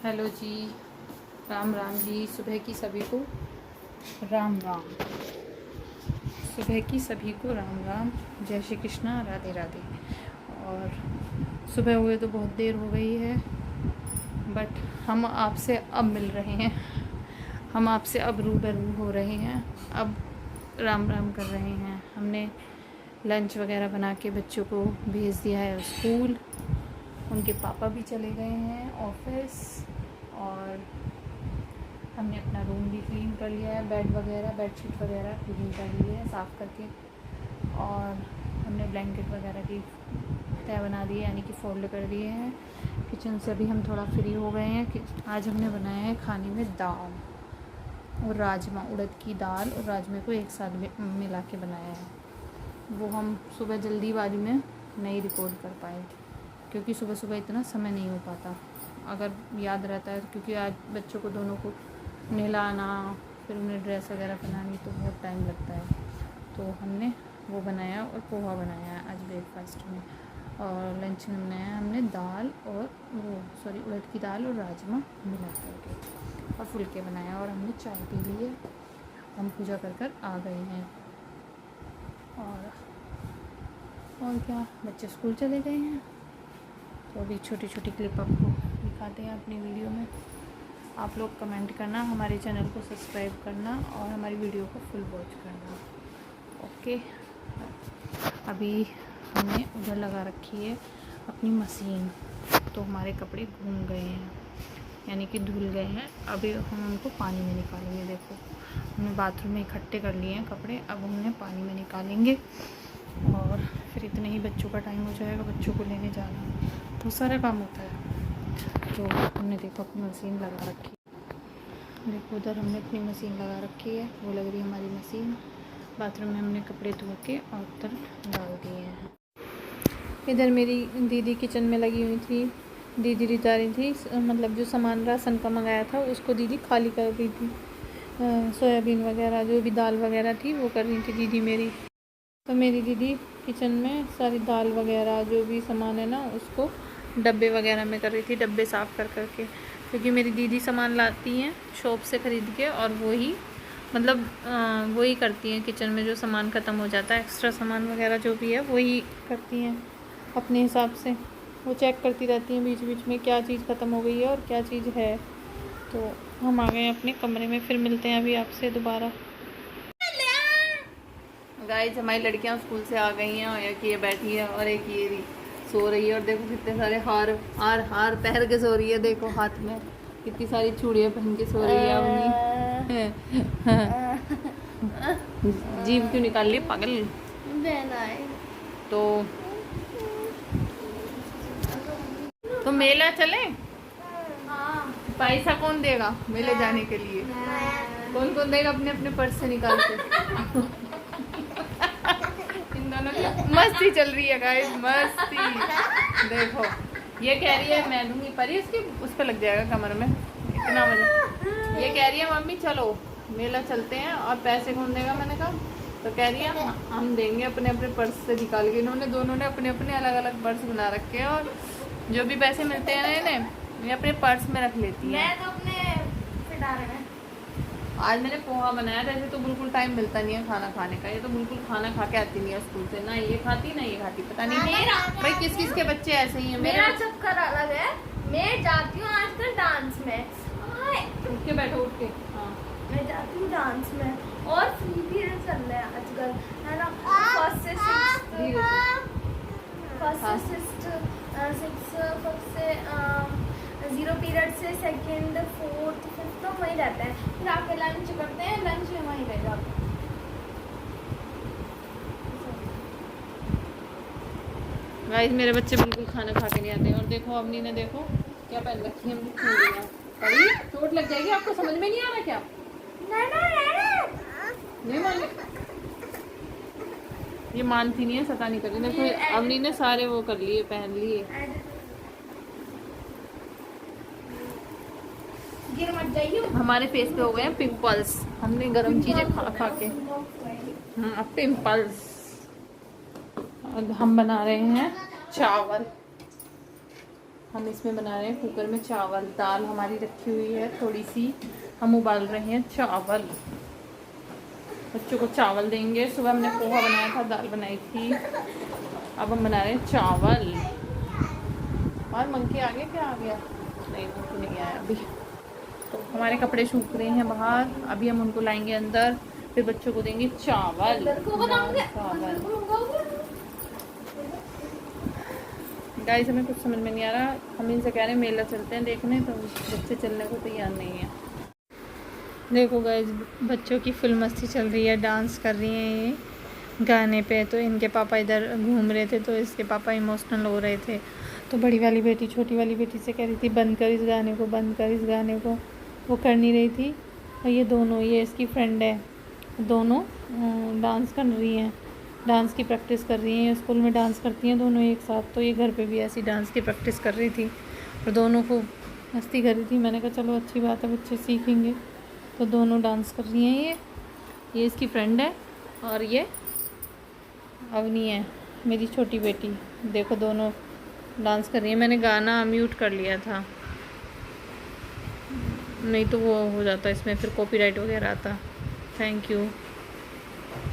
Hello जी, राम राम जी। सुबह की सभी को राम राम। सुबह की सभी को राम राम। जय श्री कृष्णा, राधे राधे। और सुबह हुए तो बहुत देर हो गई है, बट हम आपसे अब मिल रहे हैं, हम आपसे अब रूबरू हो रहे हैं, अब राम राम कर रहे हैं। हमने लंच वगैरह बना के बच्चों को भेज दिया है स्कूल। उनके पापा भी चले गए हैं ऑफिस, और हमने अपना रूम भी क्लीन कर लिया है, बेड वगैरह बेडशीट वगैरह क्लीन कर ली है साफ़ करके, और हमने ब्लैंकेट वगैरह की तह बना दी है, यानी कि फोल्ड कर दिए हैं। किचन से अभी हम थोड़ा फ्री हो गए हैं कि आज हमने बनाया है खाने में दाल और राजमा, उड़द की दाल और राजमे को एक साथ मिला के बनाया है। वो हम सुबह जल्दीबाजी में नहीं रिकॉर्ड कर पाए, क्योंकि सुबह सुबह इतना समय नहीं हो पाता। अगर याद रहता है, क्योंकि आज बच्चों को दोनों को नहलाना, फिर उन्हें ड्रेस वगैरह पहनानी, तो बहुत टाइम लगता है। तो हमने वो बनाया और पोहा बनाया आज ब्रेकफास्ट में, और लंच में बनाया हमने दाल और उड़द की दाल और राजमा मिला करके और फुलके बनाया, और हमने चाय पी ली है। हम पूजा कर आ गए हैं, और क्या, बच्चे स्कूल चले गए हैं। तो अभी छोटी छोटी क्लिप आपको दिखाते हैं अपनी वीडियो में। आप लोग कमेंट करना, हमारे चैनल को सब्सक्राइब करना और हमारी वीडियो को फुल वॉच करना। ओके, अभी हमने उधर लगा रखी है अपनी मशीन, तो हमारे कपड़े घूम गए हैं, यानी कि धुल गए हैं। अभी हम उनको पानी में निकालेंगे। देखो, हमने बाथरूम में इकट्ठे कर लिए हैं कपड़े, अब उन्हें पानी में निकालेंगे, और फिर इतने ही बच्चों का टाइम हो जाएगा, बच्चों को लेने जाना, बहुत सारा काम होता है। तो हमने देखो अपनी मशीन लगा रखी है। देखो उधर हमने अपनी मशीन लगा रखी है, वो लग रही है हमारी मशीन। बाथरूम में हमने कपड़े धो के और उधर डाल दिए हैं। इधर मेरी दीदी किचन में लगी हुई थी, दीदी रिता रही थी, मतलब जो सामान राशन का मंगाया था उसको दीदी खाली कर रही थी। सोयाबीन वगैरह, जो भी दाल वगैरह थी वो कर रही थी दीदी मेरी। तो मेरी दीदी किचन में सारी दाल वगैरह जो भी सामान है ना, उसको डब्बे वगैरह में कर रही थी, डब्बे साफ़ कर करके, क्योंकि मेरी दीदी सामान लाती हैं शॉप से ख़रीद के, और वही मतलब वही करती हैं किचन में। जो सामान ख़त्म हो जाता है, एक्स्ट्रा सामान वगैरह जो भी है वही करती हैं अपने हिसाब से। वो चेक करती रहती हैं बीच बीच में क्या चीज़ ख़त्म हो गई है और क्या चीज़ है। तो हम आ गए हैं अपने कमरे में, फिर मिलते हैं अभी आपसे दोबारा। गाइस, हमारी लड़कियां स्कूल से आ गई हैं, और एक ये बैठी है और एक ये सो रही है। और देखो कितने सारे हार पहन के सो रही है। देखो हाथ में कितनी सारी चूड़ियां पहन के सो रही है अपनी। जीभ क्यों निकाल ली पागल। तो मेला चले? पैसा कौन देगा मेले जाने के लिए? कौन कौन देगा अपने अपने पर्स से निकाल के? मस्ती चल रही है गाइस, मस्ती। देखो ये कह रही है मैं दूंगी, पर उसकी उस पर लग जाएगा कमर में, इतना मजा। ये कह रही है मम्मी चलो मेला चलते हैं, और पैसे कौन देगा? मैंने कहा, तो कह रही है हम देंगे अपने अपने पर्स से निकाल के। इन्होंने दोनों ने अपने अपने अलग अलग पर्स बना रखे हैं, और जो भी पैसे मिलते हैं ना इन्हें, ये अपने पर्स में रख लेती है। मैं तो अपने आज मैंने पोहा बनाया था। ऐसे तो बिल्कुल टाइम मिलता नहीं है खाना खाने का, ये तो बिल्कुल खाना खा के आती नहीं है स्कूल से, ना ये खाती ना ये खाती, पता नहीं भाई किस किस के बच्चे ऐसे ही हैं। मेरा चक्कर अलग है, मैं जाती हूँ आजकल डांस में। उठ के बैठो, उठ के। हाँ, मैं जाती हूँ डांस में, और फ्री पीरियड चल रहे हैं आजकल, है ना। फर्स्ट से जीरो पीरियड से सेकंड, फोर्थ, फिफ्थ तो वहीं रहते हैं, फिर आके लंच करते हैं, लंच में वहीं रह जाते हैं। गाइस, मेरे बच्चे बिल्कुल खाना खा के नहीं आते हैं। और देखो अवनी ने देखो क्या पहन रखी है, पड़ी चोट लग जाएगी आपको, समझ में नहीं आ रहा क्या? नहीं मान, ये मानती नहीं है, सता नहीं कर रही। देखो अवनी ने सारे वो कर लिए, पहन लिए। गिर मत जाइए। हमारे फेस पे हो गए हैं पिंपल्स, हमने गर्म चीजें खा खा के। पिंपल्स। हम बना रहे हैं चावल, हम इसमें बना रहे हैं कुकर में चावल। दाल हमारी रखी हुई है थोड़ी सी, हम उबाल रहे हैं चावल। बच्चों को चावल देंगे। सुबह हमने पोहा बनाया था, दाल बनाई थी, अब हम बना रहे हैं चावल। और मंकी आ गया? क्या आ गया? नहीं, वो तो नहीं आया अभी। तो हमारे कपड़े सूख रहे हैं बाहर, अभी हम उनको लाएंगे अंदर, फिर बच्चों को देंगे चावल। गाइस हमें कुछ समझ में नहीं आ रहा, हम इनसे कह रहे हैं मेला चलते हैं देखने, तो बच्चे चलने को तैयार नहीं है। देखो गाइस बच्चों की फुल मस्ती चल रही है, डांस कर रही हैं ये गाने पे। तो इनके पापा इधर घूम रहे थे, तो इसके पापा इमोशनल हो रहे थे। तो बड़ी वाली बेटी छोटी वाली बेटी से कह रही थी बंद कर इस गाने को, बंद कर इस गाने को। वो कर नहीं रही थी। और ये दोनों, ये इसकी फ्रेंड है, दोनों डांस कर रही हैं, डांस की प्रैक्टिस कर रही हैं। स्कूल में डांस करती हैं दोनों एक साथ, तो ये घर पे भी ऐसी डांस की प्रैक्टिस कर रही थी और दोनों को मस्ती कर रही थी। मैंने कहा चलो अच्छी बात है, बच्चे सीखेंगे। तो दोनों डांस कर रही हैं। ये इसकी फ्रेंड है और ये अवनी है मेरी छोटी बेटी। देखो दोनों डांस कर रही है। मैंने गाना म्यूट कर लिया था, नहीं तो वो हो जाता इसमें, फिर कॉपीराइट वगैरह आता। Thank you.